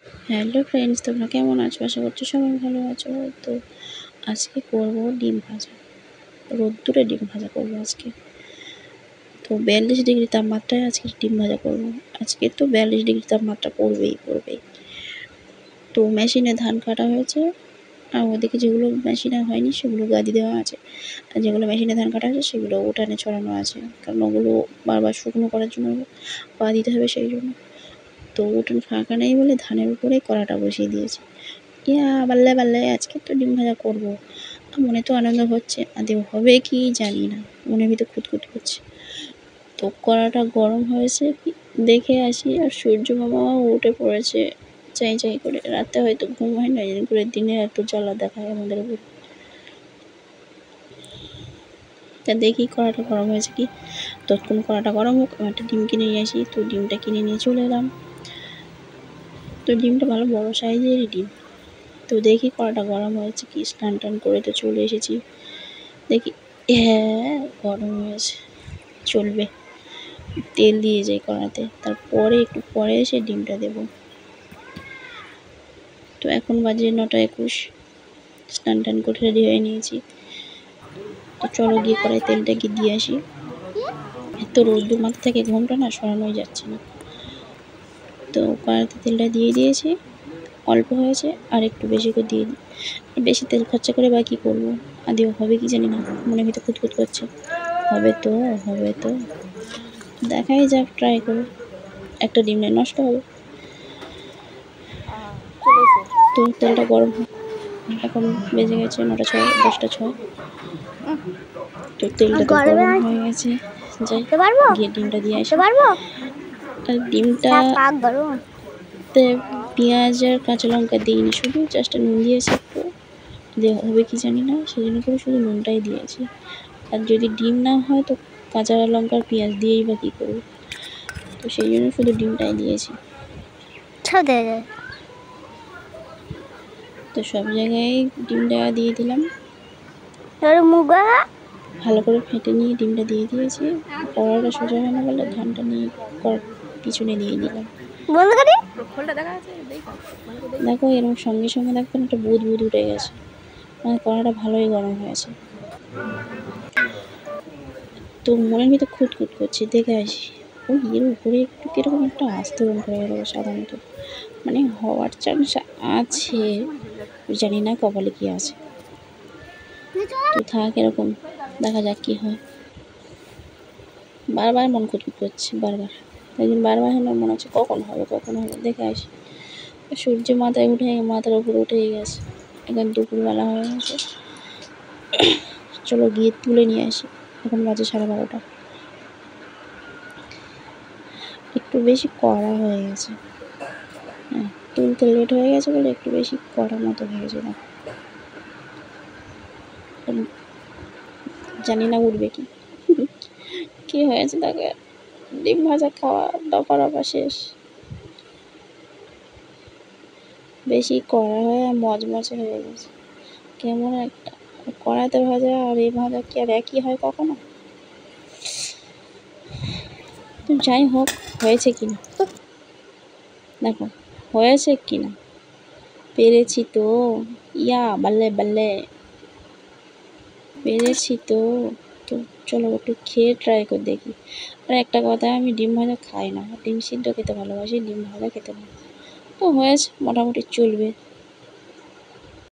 Hello friends, তোমরা কেমন আছো? আশা করছি সবাই ভালো আছো। তো আজকে করব ডিম ভাজা, রোদ্দুরে ডিম ভাজা করবো আজকে। তো 42 ডিগ্রি তাপমাত্রায় আজকে ডিম ভাজা করব। আজকে তো 42 ডিগ্রি তাপমাত্রা পড়বেই। তো মেশিনে ধান কাটা হয়েছে, আর ওদিকে যেগুলো মেশিনে হয়নি সেগুলো গাদি দেওয়া আছে, আর যেগুলো মেশিনে ধান কাটা হয়েছে সেগুলো উঠানে ছড়ানো আছে, কারণ ওগুলো বারবার শুকনো করার জন্য পা দিতে হবে, সেই জন্য। তো উঠোন ফাঁকা নেই বলে ধানের উপরেই কড়াটা বসিয়ে দিয়েছি। বাল্লে আজকে তো ডিম ভাজা করবো। মনে তো আনন্দ হচ্ছে, আদেও হবে কি জানি না, মনের ভিতর খুঁতখুত করছে। তো কড়াটা গরম হয়েছে কি দেখে আসি, আর সূর্য মামাও উঠে পড়েছে চাই করে। রাতে হয়তো ঘুম হয় না, এদিন করে দিনে এত জ্বালা দেখায় আমাদের উপর। তা দেখি কড়াটা গরম হয়েছে কি। ততক্ষণ কড়াটা গরম হোক, আমি একটা ডিম কিনে নিয়ে আসি। তো ডিমটা কিনে নিয়ে চলে এলাম। তো ডিমটা ভালো বড় সাইজেরই ডিম। তো দেখি কড়াটা গরম হয়েছে কি, স্নান টান করে তো চলে এসেছি। দেখি হ্যাঁ, গরম হয়েছে, চলবে। তেল দিয়ে যাই কড়াতে, তারপরে একটু পরে এসে ডিমটা দেব। তো এখন বাজে 9:21। স্নান টান করে রেডি হয়ে নিয়েছি। তো চলো গিয়ে কড়াই তেলটা গিয়ে দিয়ে আসি। এত রোদ্দুর, মাথা থেকে ঘুমটা না সরানোই যাচ্ছে না। তো কড়াইতে তেলটা দিয়ে দিয়েছি, অল্প হয়েছে, আর একটু বেশি করে দিয়ে দিই। বেশি তেল খরচা করে বা কী করবো, আদেও হবে কি জানি না, মনের ভিতর খুঁতখুত করছে। হবে তো দেখাই যাক, ট্রাই করে। একটা ডিম নেই, নষ্ট হবে। তো তেলটা গরম হোক, এখন বেজে গেছে 9:06, 10:06। তো তেলটা তো গরম হয়ে গেছে, যাই গিয়ে ডিমটা দিয়ে আসি। আর ডিমটাতে পেঁয়াজ আর কাঁচা লঙ্কা দিইনি, শুধু জাস্ট নুন দিয়েছি একটু। হবে কি জানি না, সেই জন্য করে শুধু নুনটাই দিয়েছি। আর যদি ডিম না হয় তো কাঁচা লঙ্কার পেঁয়াজ দিয়েই বা কী করবো, তো সেই জন্য শুধু ডিমটাই দিয়েছি। তো সব জায়গায় ডিমটা দিয়ে দিলাম, ভালো করে ফেটে নিয়ে ডিমটা দিয়ে দিয়েছি। কড়াটা সোজা হয় না বলে ধানটা নিয়ে পিছনে দিয়ে দিলাম। দেখো এরকম সঙ্গে সঙ্গে দেখবেন একটা বুদ উঠে গেছে, মানে কড়াটা ভালোই গরম হয়েছে। তো মনের ভিতরে খুঁতখুত করছে, দেখে আসি। এর উপরে একটু কিরকম একটা আস্তরণ হয়ে গেল সাদা মতো, মানে হওয়ার চান্স আছে, জানি না কপালে কি আছে। তো থাক এরকম, দেখা যাক কি হয়। বারবার মন খুঁতখুত করছে, বারবার হলে মনে হচ্ছে কখন হবে, দেখে আসি। সূর্য মাথার উপরে উঠেই গেছে, এখন দুপুরবেলা হয়ে গেছে। চলো গিয়ে তুলে নিয়ে আসি। এখন বাজে 12:30। একটু বেশি কড়া হয়ে গেছে, হ্যাঁ, তুলতে লেট হয়ে গেছে বলে একটু বেশি কড়া মতো হয়েছে না, জানি না উঠবে কি হয়েছে। তাকে ডিম ভাজা খাওয়া দফা শেষ। বেশি কড়া হয়ে মচমচে হয়ে গেছে, কেমন একটা। কড়াতে ভাজা আর এই ভাজা কি আর একই হয় কখনো? তো যাই হোক, হয়েছে কিনা দেখো, হয়েছে কিনা, পেরেছি তো। বাল্লে পেরেছি তো। তো চলো একটু খেয়ে ট্রাই করে দেখি। আর একটা কথা, আমি ডিম ভাজা খাই না, ডিম সিদ্ধ খেতে ভালোবাসি, ডিম ভাজা খেতে না। তো হয়েছে, মোটামুটি চলবে।